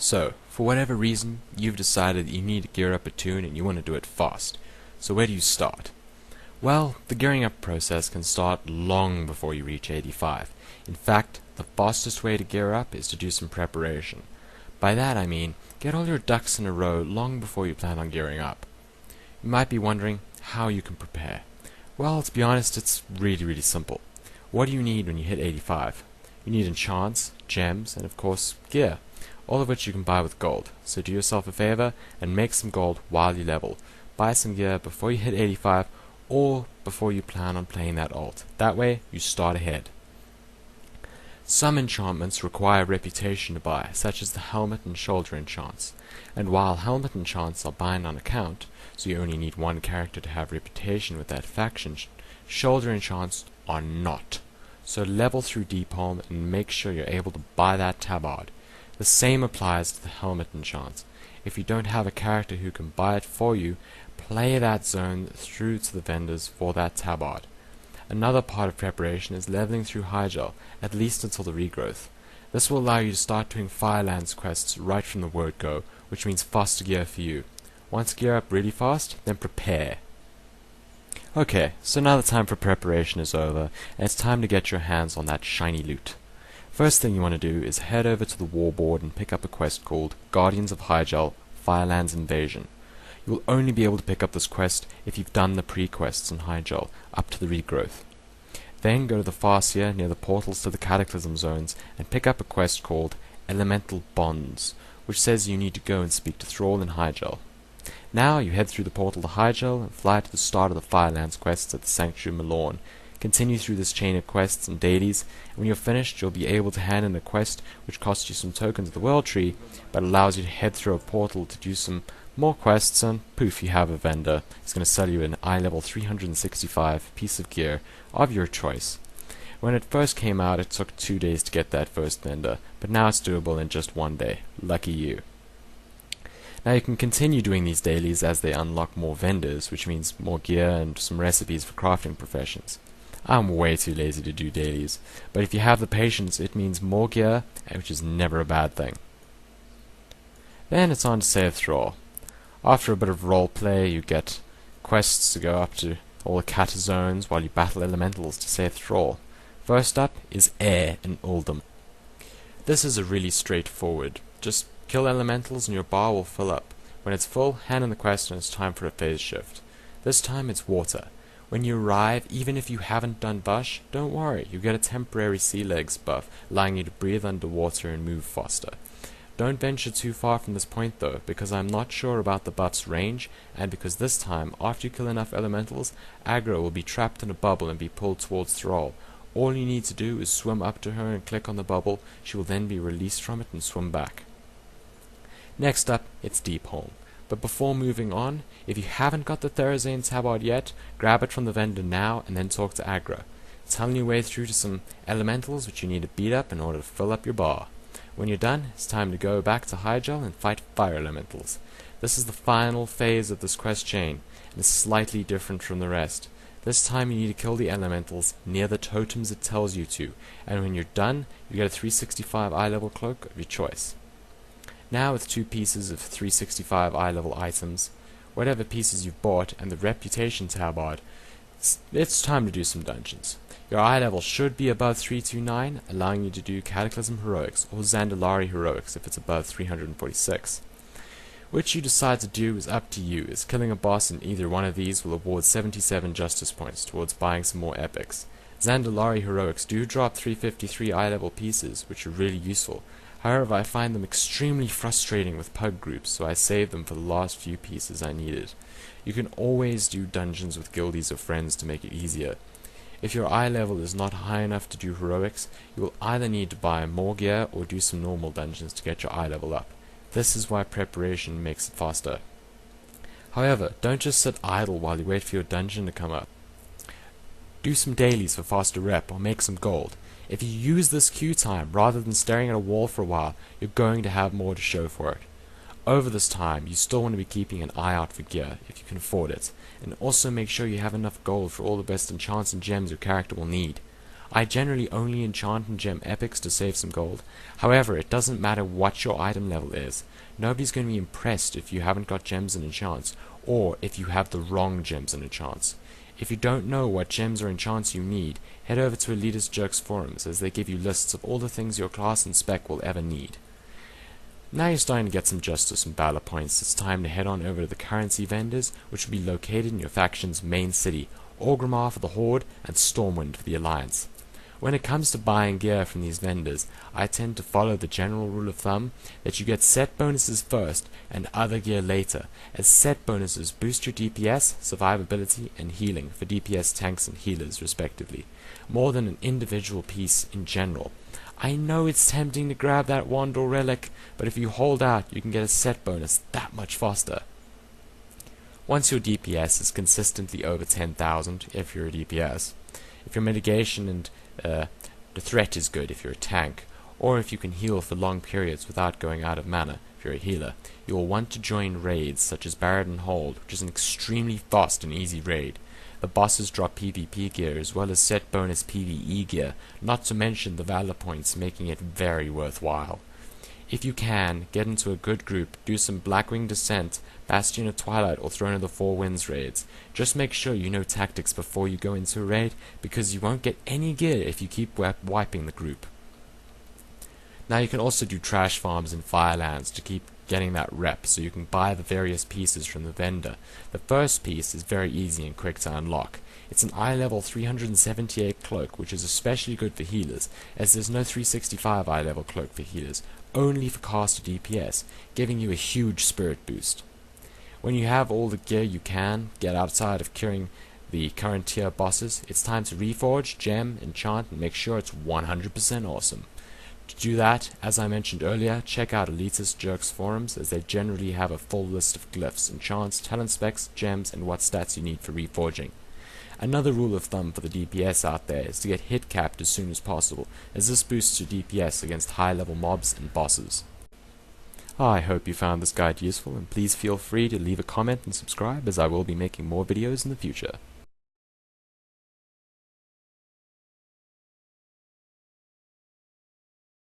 So, for whatever reason, you've decided that you need to gear up a tune and you want to do it fast. So where do you start? Well, the gearing up process can start long before you reach 85. In fact, the fastest way to gear up is to do some preparation. By that I mean, get all your ducks in a row long before you plan on gearing up. You might be wondering how you can prepare. Well, to be honest, it's really simple. What do you need when you hit 85? You need enchants, gems, and of course, gear, all of which you can buy with gold. So do yourself a favor and make some gold while you level. Buy some gear before you hit 85 or before you plan on playing that alt. That way, you start ahead. Some enchantments require reputation to buy, such as the helmet and shoulder enchants. And while helmet enchants are bind on account, so you only need one character to have reputation with that faction, shoulder enchants are not. So level through Deepholm and make sure you're able to buy that tabard. The same applies to the helmet enchants. If you don't have a character who can buy it for you, play that zone through to the vendors for that tabard. Another part of preparation is leveling through Hyjal, at least until the regrowth. This will allow you to start doing Firelands quests right from the word go, which means faster gear for you. Once gear up really fast, then prepare. Okay, so now the time for preparation is over, and it's time to get your hands on that shiny loot. First thing you want to do is head over to the warboard and pick up a quest called Guardians of Hyjal, Firelands Invasion. You will only be able to pick up this quest if you've done the pre-quests in Hyjal, up to the regrowth. Then go to the Farseer near the portals to the Cataclysm zones and pick up a quest called Elemental Bonds, which says you need to go and speak to Thrall in Hyjal. Now you head through the portal to Hyjal and fly to the start of the Firelands quests at the Sanctuary Malorn. Continue through this chain of quests and dailies, and when you're finished you'll be able to hand in a quest which costs you some tokens of the World Tree, but allows you to head through a portal to do some more quests, and poof, you have a vendor. He's going to sell you an eye level 365 piece of gear of your choice. When it first came out, it took 2 days to get that first vendor, but now it's doable in just 1 day. Lucky you. Now you can continue doing these dailies as they unlock more vendors, which means more gear and some recipes for crafting professions. I'm way too lazy to do dailies, but if you have the patience, it means more gear, which is never a bad thing. Then it's on to save Thrall. After a bit of roleplay, you get quests to go up to all the Cata zones while you battle elementals to save Thrall. First up is Air in Oldham. This is a really straightforward. Just kill elementals and your bar will fill up. When it's full, hand in the quest and it's time for a phase shift. This time it's water. When you arrive, even if you haven't done Bush, don't worry, you get a temporary sea legs buff, allowing you to breathe underwater and move faster. Don't venture too far from this point though, because I'm not sure about the buff's range, and because this time, after you kill enough elementals, aggro will be trapped in a bubble and be pulled towards Thrall. All you need to do is swim up to her and click on the bubble. She will then be released from it and swim back. Next up, it's Deepholm. But before moving on, if you haven't got the Therazane tabard yet, grab it from the vendor now and then talk to aggro. Tell your way through to some elementals which you need to beat up in order to fill up your bar. When you're done, it's time to go back to Hyjal and fight fire elementals. This is the final phase of this quest chain, and is slightly different from the rest. This time you need to kill the elementals near the totems it tells you to, and when you're done, you get a 365 eye level cloak of your choice. Now with 2 pieces of 365 eye level items, whatever pieces you've bought, and the reputation tabard, it's time to do some dungeons. Your eye level should be above 329, allowing you to do Cataclysm Heroics or Zandalari Heroics if it's above 346. Which you decide to do is up to you, as killing a boss in either one of these will award 77 justice points towards buying some more epics. Zandalari Heroics do drop 353 eye level pieces, which are really useful. However, I find them extremely frustrating with pug groups, so I saved them for the last few pieces I needed. You can always do dungeons with guildies or friends to make it easier. If your eye level is not high enough to do heroics, you will either need to buy more gear or do some normal dungeons to get your eye level up. This is why preparation makes it faster. However, don't just sit idle while you wait for your dungeon to come up. Do some dailies for faster rep or make some gold. If you use this queue time rather than staring at a wall for a while, you're going to have more to show for it. Over this time, you still want to be keeping an eye out for gear, if you can afford it, and also make sure you have enough gold for all the best enchants and gems your character will need. I generally only enchant and gem epics to save some gold. However, it doesn't matter what your item level is. Nobody's going to be impressed if you haven't got gems and enchants, or if you have the wrong gems and enchants. If you don't know what gems or enchants you need, head over to Elitist Jerks forums, as they give you lists of all the things your class and spec will ever need. Now you're starting to get some justice and battle points, it's time to head on over to the currency vendors, which will be located in your faction's main city, Orgrimmar for the Horde, and Stormwind for the Alliance. When it comes to buying gear from these vendors, I tend to follow the general rule of thumb that you get set bonuses first and other gear later, as set bonuses boost your DPS, survivability, and healing for DPS tanks and healers respectively, more than an individual piece in general. I know it's tempting to grab that wand or relic, but if you hold out, you can get a set bonus that much faster. Once your DPS is consistently over 10,000, if you're a DPS, if your mitigation and the threat is good if you're a tank, or if you can heal for long periods without going out of mana if you're a healer, you will want to join raids such as Barrett and Hold, which is an extremely fast and easy raid. The bosses drop PvP gear as well as set bonus PvE gear, not to mention the valor points, making it very worthwhile. If you can, get into a good group, do some Blackwing Descent, Bastion of Twilight, or Throne of the Four Winds raids. Just make sure you know tactics before you go into a raid, because you won't get any gear if you keep wiping the group. Now you can also do trash farms in Firelands to keep getting that rep, so you can buy the various pieces from the vendor. The first piece is very easy and quick to unlock. It's an eye level 378 cloak, which is especially good for healers, as there's no 365 eye level cloak for healers, only for caster DPS, giving you a huge spirit boost. When you have all the gear you can get outside of curing the current tier bosses, it's time to reforge, gem, enchant, and make sure it's 100% awesome. To do that, as I mentioned earlier, check out Elitist Jerks forums, as they generally have a full list of glyphs, enchants, talent specs, gems, and what stats you need for reforging. Another rule of thumb for the DPS out there is to get hit capped as soon as possible, as this boosts your DPS against high level mobs and bosses. I hope you found this guide useful, and please feel free to leave a comment and subscribe, as I will be making more videos in the future.